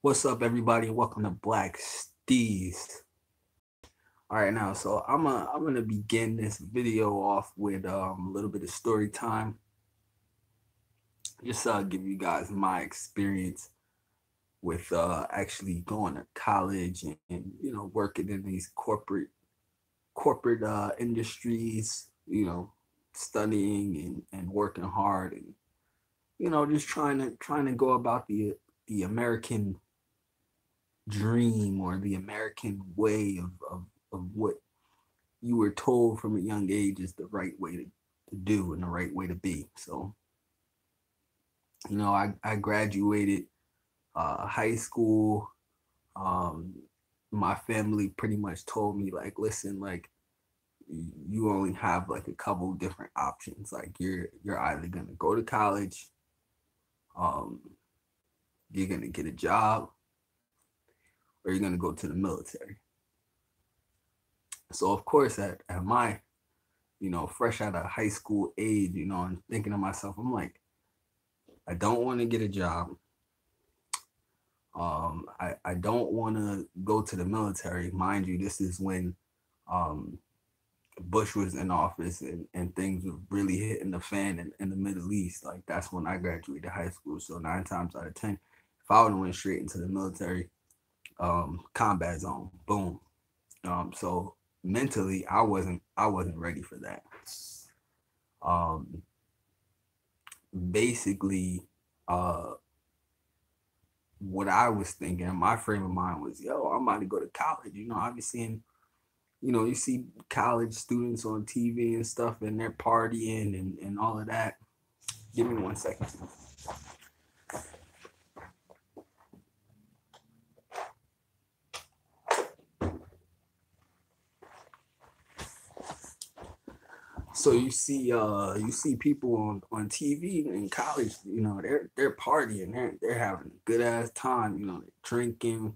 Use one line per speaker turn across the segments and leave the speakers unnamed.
What's up, everybody? Welcome to Black Steez. All right, now, so I'm gonna begin this video off with a little bit of story time. Just give you guys my experience with actually going to college and working in these corporate industries. Studying and working hard and just trying to go about the American dream or the American way of what you were told from a young age is the right way to do and the right way to be. So, I graduated high school. Um, my family pretty much told me like, listen, like you only have like a couple different options. Like you're either gonna go to college, um, you're gonna get a job, or you're gonna go to the military. So of course at my fresh out of high school age, and thinking to myself, I'm like, I don't want to get a job. I don't want to go to the military. Mind you, this is when um, Bush was in office and things were really hitting the fan in the Middle East. Like that's when I graduated high school. So 9 times out of 10, if I would have went straight into the military, combat zone, boom. So mentally, I wasn't ready for that. Um, basically, uh, what I was thinking, my frame of mind was, yo, I'm about to go to college. I've been seeing, you see college students on TV and stuff, and they're partying and all of that. Give me 1 second. So you see people on TV in college, they're partying, they're having a good ass time, they're drinking,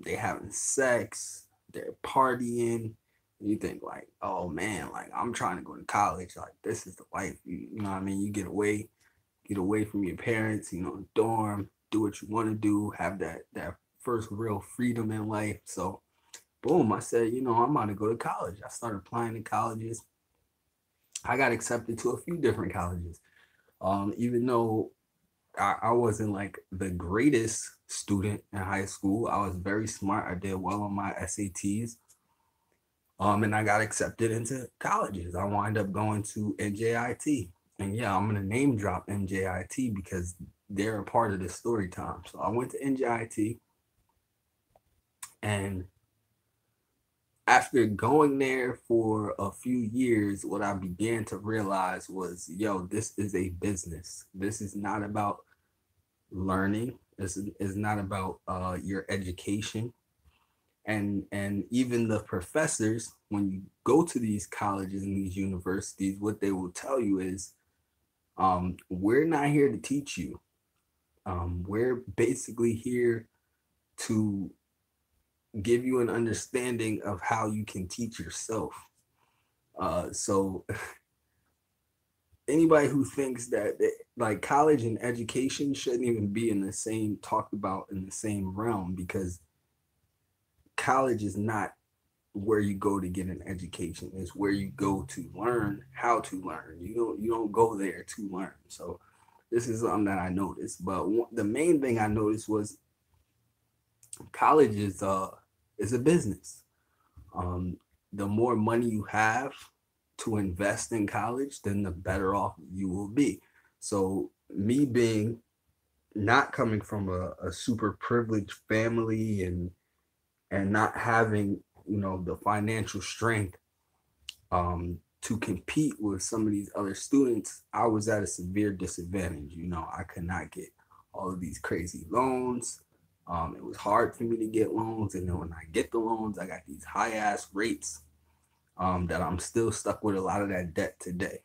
they having sex, they're partying. You think like, oh man, like I'm trying to go to college, like this is the life. You know what I mean? You get away from your parents, dorm, do what you want to do, have that first real freedom in life. So boom, I said, I'm about to go to college. I started applying to colleges. I got accepted to a few different colleges. Even though I wasn't like the greatest student in high school, I was very smart. I did well on my SATs. And I got accepted into colleges. I wind up going to NJIT. And yeah, I'm gonna name drop NJIT because they're a part of the story time. So I went to NJIT, and after going there for a few years, what I began to realize was, yo, this is a business. This is not about learning. This is not about your education. And even the professors, when you go to these colleges and these universities, what they will tell you is, we're not here to teach you. We're basically here to give you an understanding of how you can teach yourself. So anybody who thinks that like college and education shouldn't even be in the same talked about in the same realm, because college is not where you go to get an education. It's where you go to learn how to learn. You don't go there to learn. So this is something that I noticed. But the main thing I noticed was college is a business. Um, the more money you have to invest in college, then the better off you will be. So me being not coming from a super privileged family and not having the financial strength to compete with some of these other students, I was at a severe disadvantage. I could not get all of these crazy loans. It was hard for me to get loans, and then when I get the loans, I got these high ass rates, that I'm still stuck with a lot of that debt today.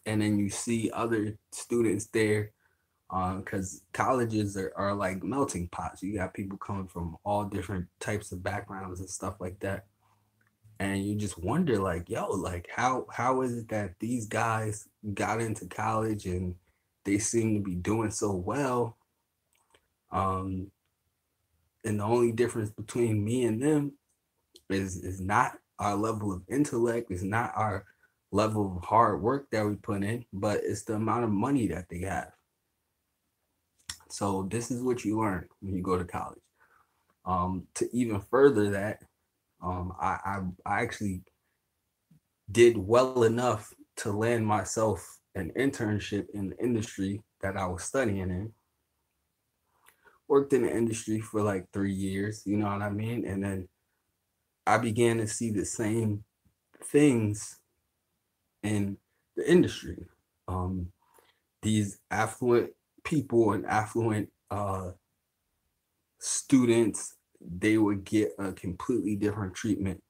And then you see other students there, because colleges are like melting pots. You got people coming from all different types of backgrounds and stuff like that, and you just wonder like, yo, like how is it that these guys got into college and they seem to be doing so well, Um, and the only difference between me and them is not our level of intellect, is not our level of hard work that we put in, but it's the amount of money that they have. So this is what you learn when you go to college. To even further that, I actually did well enough to land myself an internship in the industry that I was studying in. Worked in the industry for like 3 years, you know what I mean? And then I began to see the same things in the industry. Um, these affluent people and affluent students, they would get a completely different treatment.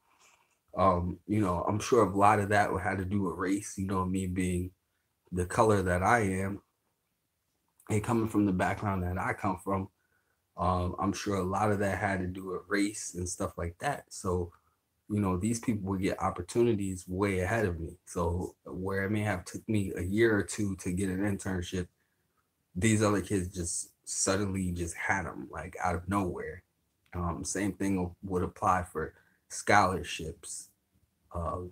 I'm sure a lot of that had to do with race, me being the color that I am and coming from the background that I come from. I'm sure a lot of that had to do with race and stuff like that. So, these people would get opportunities way ahead of me. So where it may have took me a year or two to get an internship, these other kids just suddenly just had them like out of nowhere. Same thing would apply for scholarships,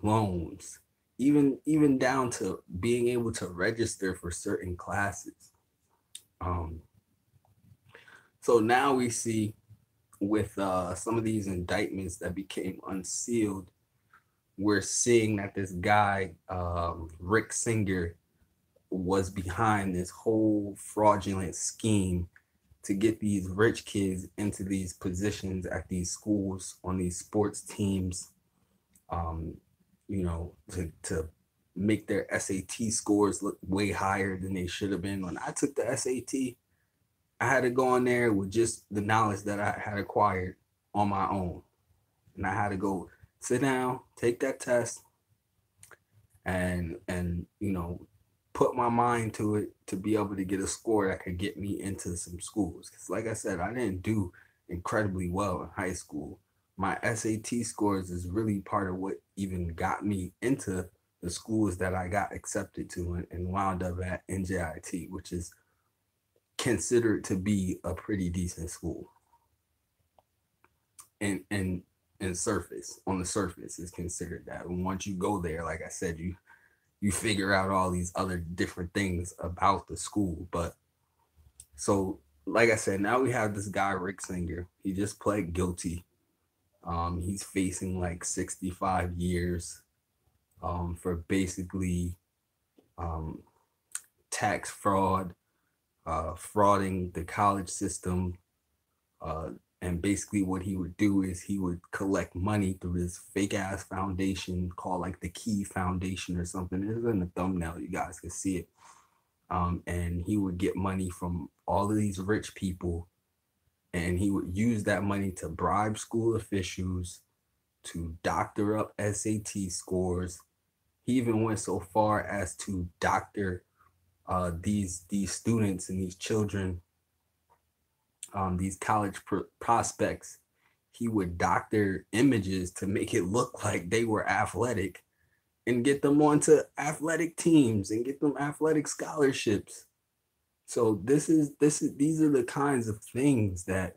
loans, even down to being able to register for certain classes. Um, so now we see with some of these indictments that became unsealed, we're seeing that this guy, Rick Singer, was behind this whole fraudulent scheme to get these rich kids into these positions at these schools on these sports teams, um, to make their SAT scores look way higher than they should have been. When I took the SAT, I had to go on there with just the knowledge that I had acquired on my own. And I had to go sit down, take that test, and put my mind to it to be able to get a score that could get me into some schools. Because like I said, I didn't do incredibly well in high school. My SAT scores is really part of what even got me into the schools that I got accepted to and wound up at NJIT, which is considered to be a pretty decent school. And surface, on the surface, is considered that. And once you go there, like I said, you figure out all these other different things about the school. But so, like I said, now we have this guy Rick Singer. He just pled guilty. He's facing like 65 years for basically um, tax fraud, frauding the college system. Uh, and basically, what he would do is he would collect money through this fake ass foundation called like the Key Foundation or something. It's in the thumbnail, you guys can see it. And he would get money from all of these rich people, and he would use that money to bribe school officials, to doctor up SAT scores. He even went so far as to doctor these students and these children, these college prospects. He would doctor images to make it look like they were athletic and get them onto athletic teams and get them athletic scholarships. So these are the kinds of things that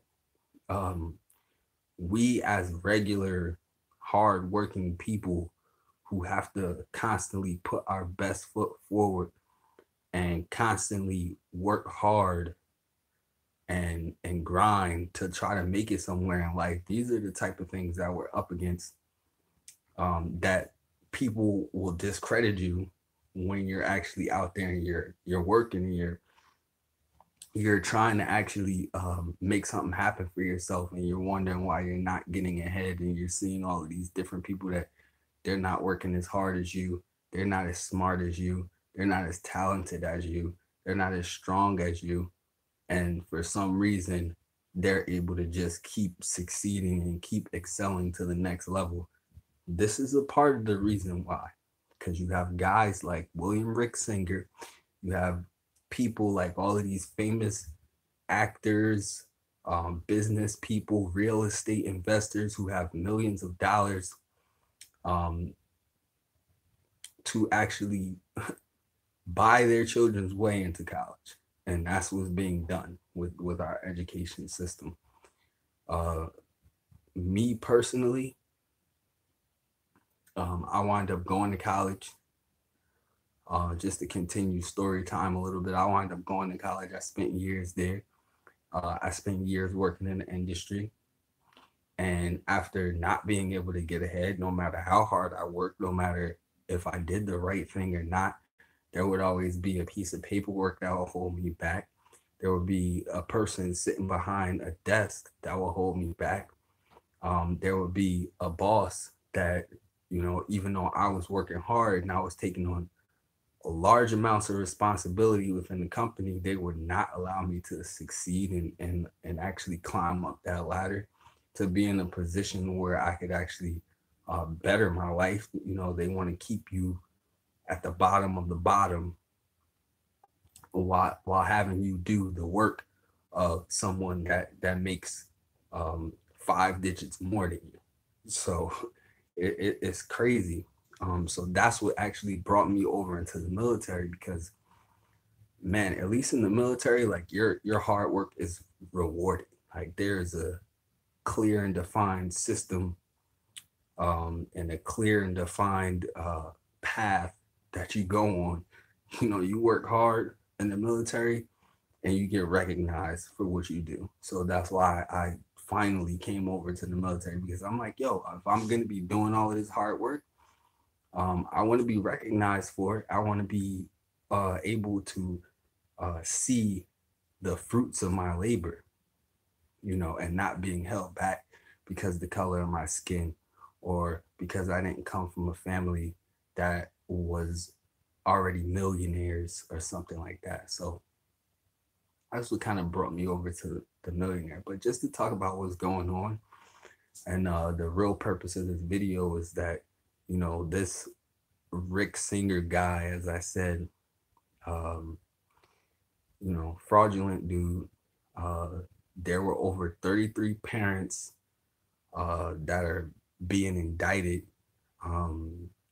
um, we as regular hardworking people who have to constantly put our best foot forward and constantly work hard and grind to try to make it somewhere in life. These are the type of things that we're up against, that people will discredit you when you're actually out there and you're working and you're trying to actually make something happen for yourself, and you're wondering why you're not getting ahead, and you're seeing all of these different people that they're not working as hard as you, they're not as smart as you, they're not as talented as you, they're not as strong as you, and for some reason they're able to just keep succeeding and keep excelling to the next level. This is a part of the reason why, because you have guys like William Rick Singer, you have people like all of these famous actors, business people, real estate investors who have millions of dollars um, to actually buy their children's way into college. And that's what's being done with our education system. Uh, Me personally, I wind up going to college. Just to continue story time a little bit, I wind up going to college. I spent years there. I spent years working in the industry. And after not being able to get ahead, no matter how hard I worked, no matter if I did the right thing or not, there would always be a piece of paperwork that will hold me back. There would be a person sitting behind a desk that will hold me back. There would be a boss that, even though I was working hard and I was taking on large amounts of responsibility within the company, they would not allow me to succeed and actually climb up that ladder to be in a position where I could actually better my life. They want to keep you at the bottom of the bottom while having you do the work of someone that makes 5 digits more than you. So it's crazy. So that's what actually brought me over into the military because, man, at least in the military, like your hard work is rewarded. Like there's a clear and defined system, and a clear and defined path that you go on. You work hard in the military and you get recognized for what you do. So that's why I finally came over to the military because I'm like, yo, if I'm gonna be doing all of this hard work, I want to be recognized for it. I want to be able to see the fruits of my labor, and not being held back because the color of my skin or because I didn't come from a family that was already millionaires or something like that. So that's what kind of brought me over to the millionaire. But just to talk about what's going on, and the real purpose of this video is that, this Rick Singer guy, as I said, um, fraudulent dude. Uh, there were over 33 parents that are being indicted.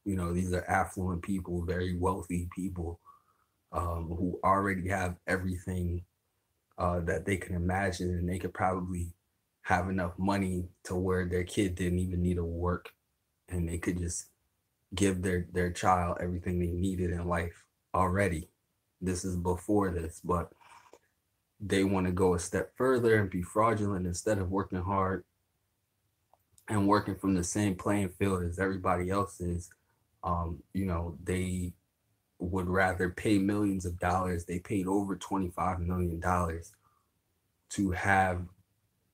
These are affluent people, very wealthy people, who already have everything that they can imagine, and they could probably have enough money to where their kid didn't even need to work, and they could just give their child everything they needed in life already. This is before this, but they want to go a step further and be fraudulent instead of working hard and working from the same playing field as everybody else is. They would rather pay millions of dollars. They paid over $25 million to have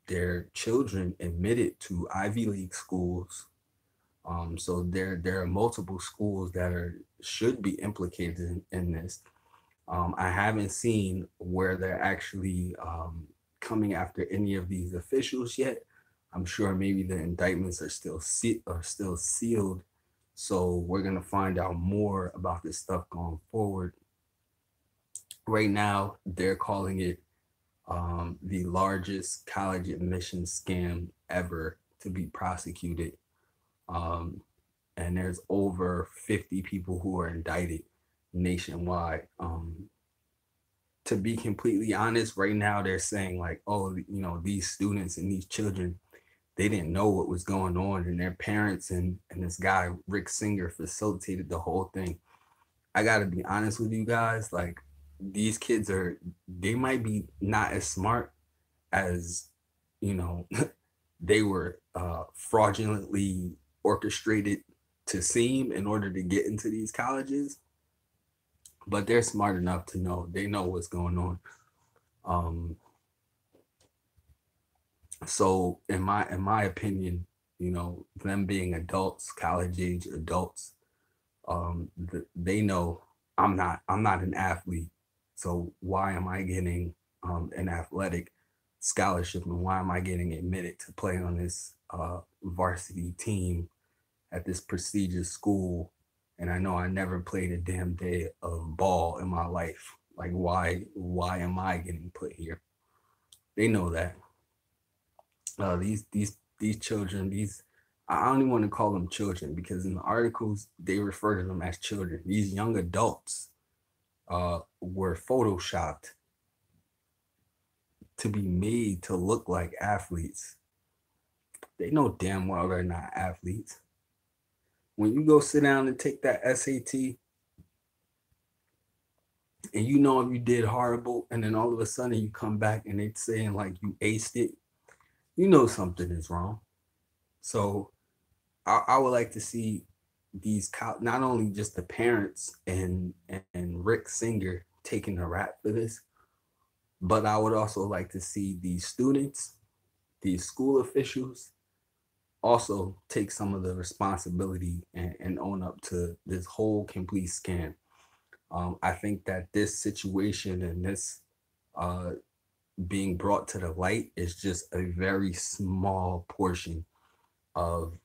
their children admitted to Ivy League schools. So there are multiple schools that should be implicated in this. I haven't seen where they're actually coming after any of these officials yet. I'm sure maybe the indictments are still sealed. So we're gonna find out more about this stuff going forward. Right now, they're calling it the largest college admission scam ever to be prosecuted. Um, and there's over 50 people who are indicted nationwide. To be completely honest, right now they're saying like, oh, these students and these children, they didn't know what was going on, and their parents and this guy Rick Singer facilitated the whole thing. I gotta be honest with you guys, like these kids they might be not as smart as you know they were fraudulently orchestrated to seem in order to get into these colleges, but they're smart enough to know they know what's going on. Um, so in my opinion, them being adults, college age adults, they know I'm not an athlete, so why am I getting an athletic scholarship, and why am I getting admitted to play on this varsity team at this prestigious school, and I know I never played a damn day of ball in my life. Like why am I getting put here? They know that. These children, these I don't even want to call them children because in the articles they refer to them as children. These young adults were photoshopped to be made to look like athletes. They know damn well they're not athletes. When you go sit down and take that SAT, and you know if you did horrible, and then all of a sudden you come back and they saying like you aced it, you know something is wrong. So I would like to see these not only just the parents and Rick Singer taking the rap for this, but I would also like to see these students, these school officials, also take some of the responsibility and own up to this whole complete scam. I think that this situation and this uh, being brought to the light is just a very small portion of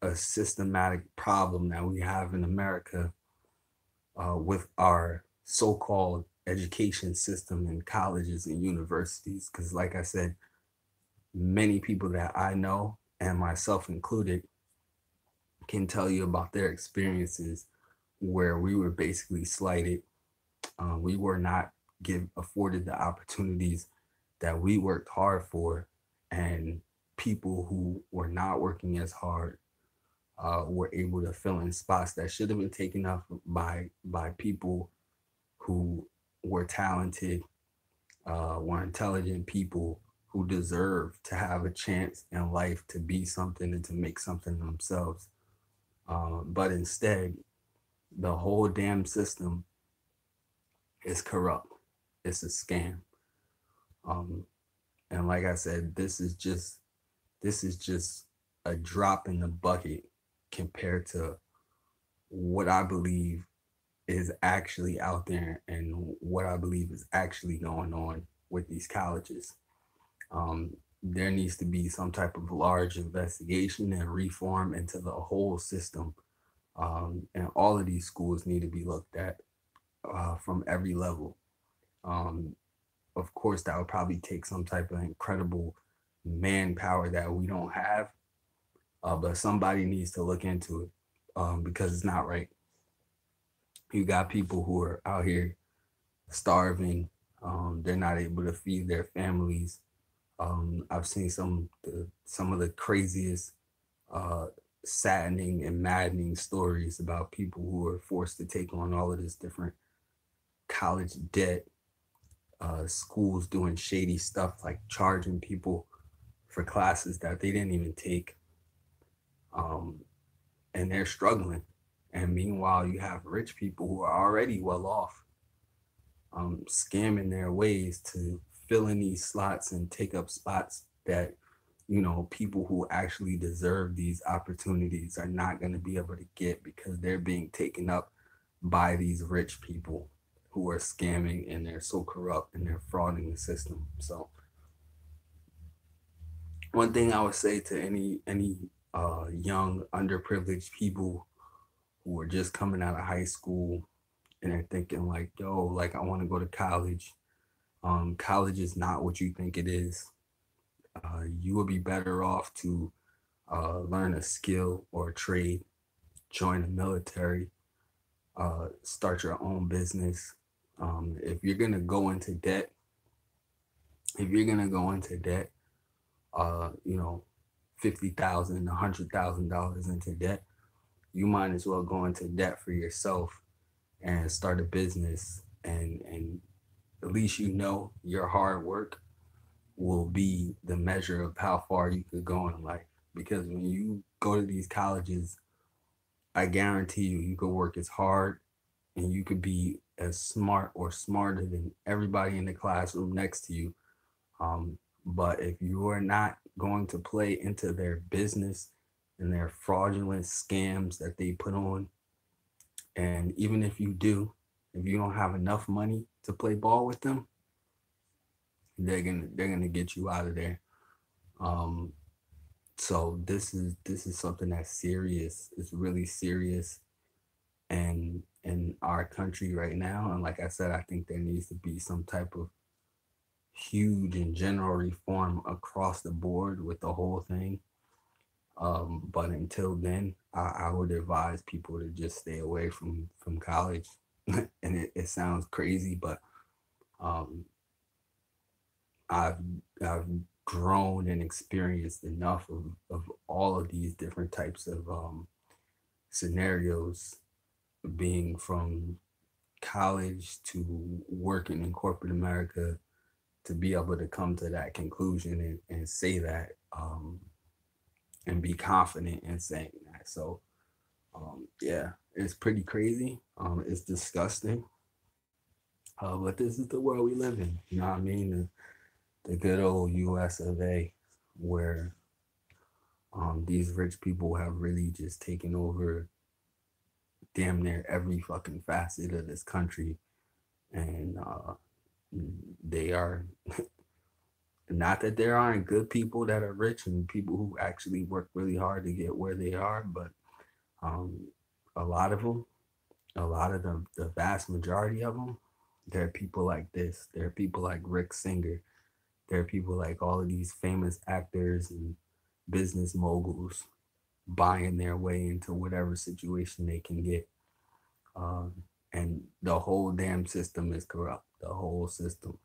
a systematic problem that we have in America with our so-called education system in colleges and universities. Because, like I said, many people that I know, and myself included, can tell you about their experiences where we were basically slighted. We were not afforded the opportunities that we worked hard for, and people who were not working as hard were able to fill in spots that should have been taken up by people who were talented, were intelligent people who deserve to have a chance in life to be something and to make something of themselves. But instead, the whole damn system is corrupt. It's a scam. Um, and like I said, this is just a drop in the bucket compared to what I believe is actually out there and what I believe is actually going on with these colleges. Um, there needs to be some type of large investigation and reform into the whole system. And all of these schools need to be looked at from every level. Um, of course, that would probably take some type of incredible manpower that we don't have, but somebody needs to look into it because it's not right. You got people who are out here starving. They're not able to feed their families. I've seen some of the craziest, uh, saddening and maddening stories about people who are forced to take on all of this different college debt, schools doing shady stuff like charging people for classes that they didn't even take, um, and they're struggling. And meanwhile, you have rich people who are already well off, scamming their ways to fill in these slots and take up spots that people who actually deserve these opportunities are not going to be able to get because they're being taken up by these rich people who are scamming, and they're so corrupt and they're frauding the system. So one thing I would say to any young underprivileged people who are just coming out of high school and they're thinking like, yo, like I want to go to college. College is not what you think it is. You would be better off to learn a skill or a trade, join the military, start your own business. If you're gonna go into debt, if you're gonna go into debt, you know, $50,000, $100,000 into debt, you might as well go into debt for yourself and start a business, and at least your hard work will be the measure of how far you could go in life. Because when you go to these colleges, I guarantee you could work as hard and you could be as smart or smarter than everybody in the classroom next to you. But if you are not going to play into their business and their fraudulent scams that they put on, and even if you do, if you don't have enough money to play ball with them, they're gonna get you out of there. Um, so this is something that's serious. It's really serious, and in our country right now. And like I said, I think there needs to be some type of huge and general reform across the board with the whole thing. But until then, I would advise people to just stay away from college. And it sounds crazy, but um, I've I've grown and experienced enough of all of these different types of scenarios, being from college to working in corporate America, to be able to come to that conclusion and say that, and be confident in saying that. So yeah, it's pretty crazy. It's disgusting. But this is the world we live in. You know what I mean? The good old US of A, where these rich people have really just taken over damn near every fucking facet of this country. And they are, not that there aren't good people that are rich and people who actually work really hard to get where they are, but um, a lot of them, a lot of the vast majority of them, there are people like this. There are people like Rick Singer. There are people like all of these famous actors and business moguls buying their way into whatever situation they can get. Um, and the whole damn system is corrupt. The whole system.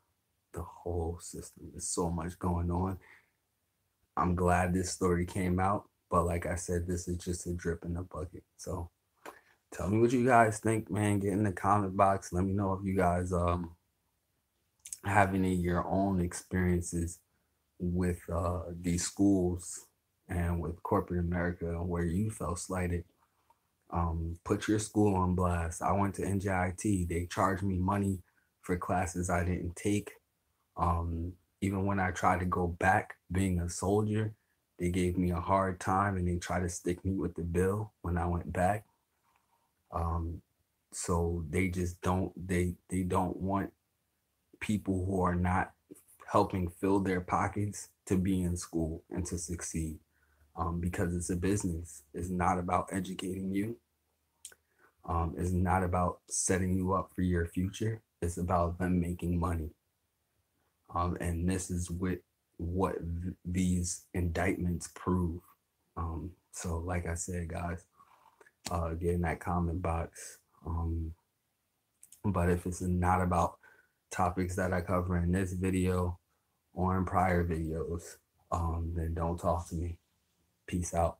The whole system. There's so much going on. I'm glad this story came out. But like I said, this is just a drip in the bucket. So tell me what you guys think, man. Get in the comment box. Let me know if you guys have any of your own experiences with these schools and with corporate America, where you felt slighted. Put your school on blast. I went to NJIT. They charged me money for classes I didn't take. Um, Even when I tried to go back being a soldier, they gave me a hard time and they tried to stick me with the bill when I went back. Um, so they just they don't want people who are not helping fill their pockets to be in school and to succeed, because it's a business. It's not about educating you. It's not about setting you up for your future. It's about them making money. And this is what these indictments prove. So, like I said, guys, get in that comment box. But if it's not about topics that I cover in this video or in prior videos, then don't talk to me. Peace out.